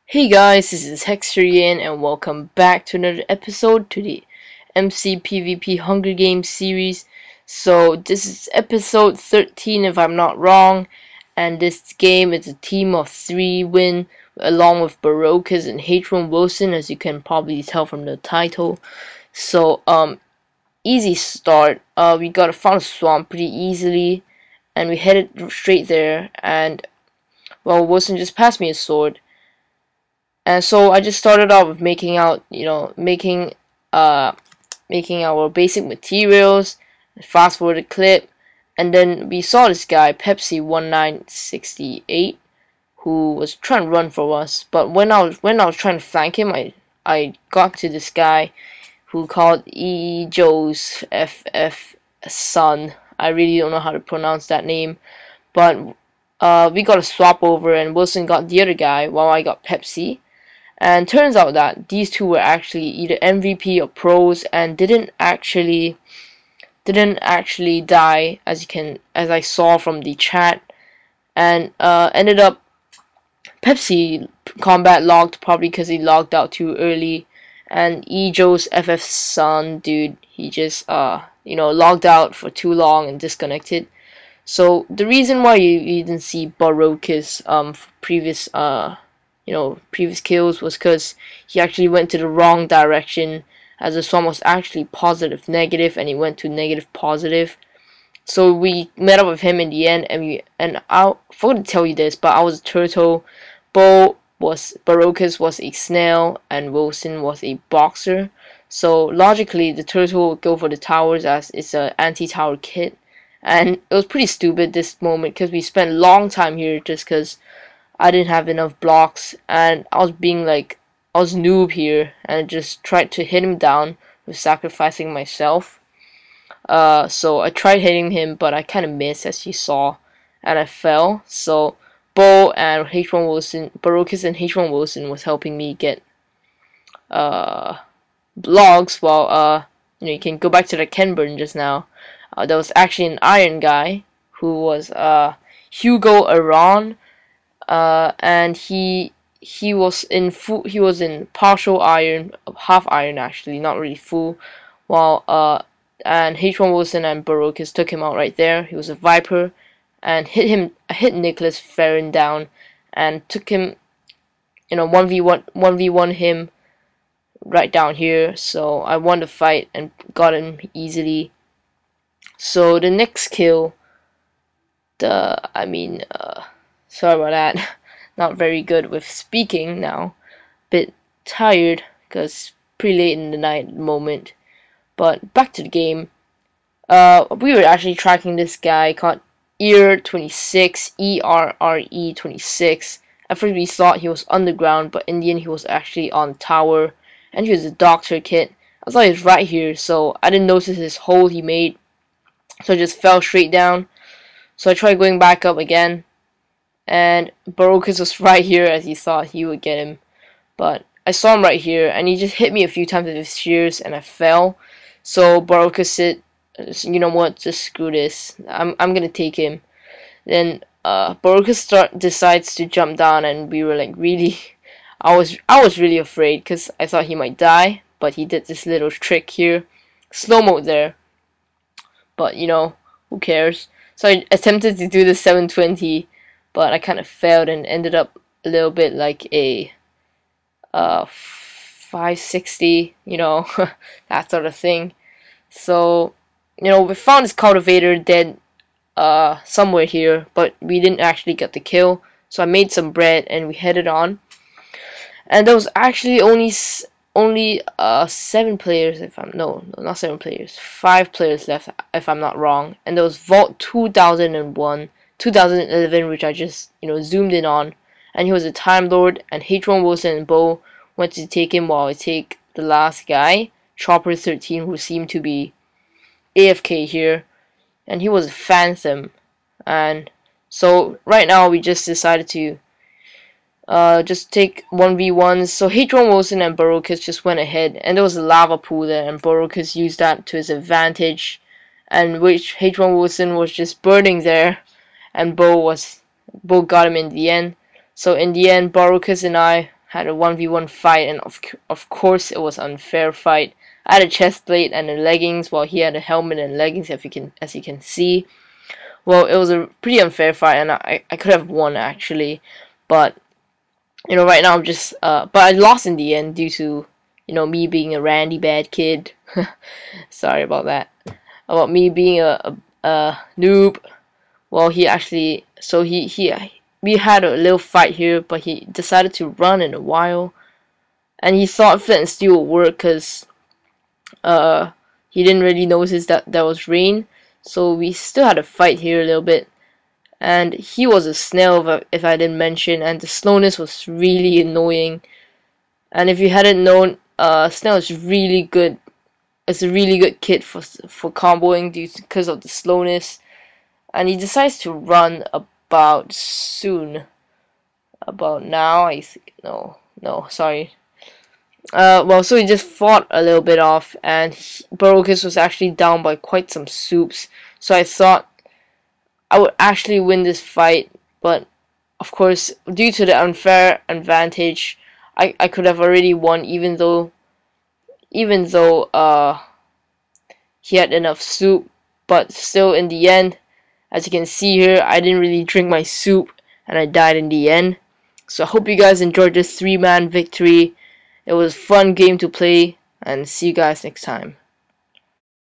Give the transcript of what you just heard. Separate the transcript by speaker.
Speaker 1: Hey guys, this is Hexsymple and welcome back to another episode to the MCPVP Hunger Games series. So this is episode 13 if I'm not wrong, and this game is a team of 3 win along with Borocus and Wilson, as you can probably tell from the title. So easy start. We got found a swamp pretty easily and we headed straight there, and well, Wilson just passed me a sword. And so I just started off with making our basic materials, fast forward the clip, and then we saw this guy, Pepsi 1968, who was trying to run for us. But when I was trying to flank him, I got to this guy who called Joe's FF son. I really don't know how to pronounce that name, but we got a swap over, and Wilson got the other guy while I got Pepsi. And turns out that these two were actually either MVP or pros and didn't actually die, as I saw from the chat, and ended up Pepsi combat logged, probably because he logged out too early, and Joe's FF son, dude, he just logged out for too long and disconnected. So the reason why you didn't see Borocus previous kills was because he actually went to the wrong direction, as the swamp was actually positive negative and he went to negative positive. So we met up with him in the end, and I forgot to tell you this, but I was a turtle, Borocus was a snail, and Wilson was a boxer. So logically the turtle would go for the towers, as it's an anti-tower kit, and it was pretty stupid this moment because we spent a long time here just because I didn't have enough blocks, and I was noob here, and I just tried to hit him down with sacrificing myself. So I tried hitting him, but I kind of missed, as you saw, and I fell. So Borocus and H1 Wilson was helping me get logs, while you can go back to the Kenburn just now. There was actually an iron guy who was Hugo Aron. And he was in partial iron, half iron actually, not really full. While and H1 Wilson and Borocus took him out right there. He was a Viper, and hit Nicholas Farron down, and took him, 1v1 him right down here. So I won the fight and got him easily. So the next kill, sorry about that. Not very good with speaking now. Bit tired because it's pretty late in the night at the moment. But back to the game. We were actually tracking this guy called ERRE26, ERRE26. At first we thought he was underground, but in the end he was actually on tower, and he was a doctor kit. I thought he was right here, so I didn't notice his hole he made. So I just fell straight down. So I tried going back up again, and Borocus was right here, as he thought he would get him. But I saw him right here, and he just hit me a few times with his shears, and I fell. So Borocus said, you know what, just screw this. I'm gonna take him. Then Borocus decides to jump down, and we were like really, I was really afraid because I thought he might die, but he did this little trick here, slow mode there. But who cares? So I attempted to do the 720, but I kind of failed and ended up a little bit like a 560, that sort of thing. So we found this cultivator dead somewhere here, but we didn't actually get the kill. So I made some bread and we headed on, and there was actually only 7 players, not 7 players, 5 players left if I'm not wrong. And there was Vault 2011, which I just zoomed in on, and he was a Time Lord, and H1 Wilson and Bo went to take him while I take the last guy, Chopper 13, who seemed to be AFK here, and he was a Phantom. And so right now we just decided to just take 1v1s. So H1 Wilson and Borocus just went ahead, and there was a lava pool there, and Borocus used that to his advantage, and which H1 Wilson was just burning there, and Bo got him in the end. So in the end, Borocus and I had a 1v1 fight, and of course it was an unfair fight. I had a chest plate and a leggings, while he had a helmet and leggings, as you can see. Well, it was a pretty unfair fight, and I could have won actually, but you know, right now I'm just but I lost in the end due to, you know, me being a randy bad kid. Sorry about that. About me being a noob. Well, he actually, so we had a little fight here, but he decided to run in a while, and he thought flint and steel would work because he didn't really notice that there was rain. So we still had a fight here a little bit, and he was a snail, if I didn't mention, and the slowness was really annoying. And if you hadn't known, snail is really good. It's a really good kit for comboing because of the slowness. And he decides to run about soon. About now, I think. No, sorry. Well, so he just fought a little bit off, and Borocus was actually down by quite some soups. So I thought I would actually win this fight, but of course, due to the unfair advantage, I could have already won, even though he had enough soup. But still, in the end, as you can see here, I didn't really drink my soup, and I died in the end. So I hope you guys enjoyed this 3-man victory. It was a fun game to play, and see you guys next time.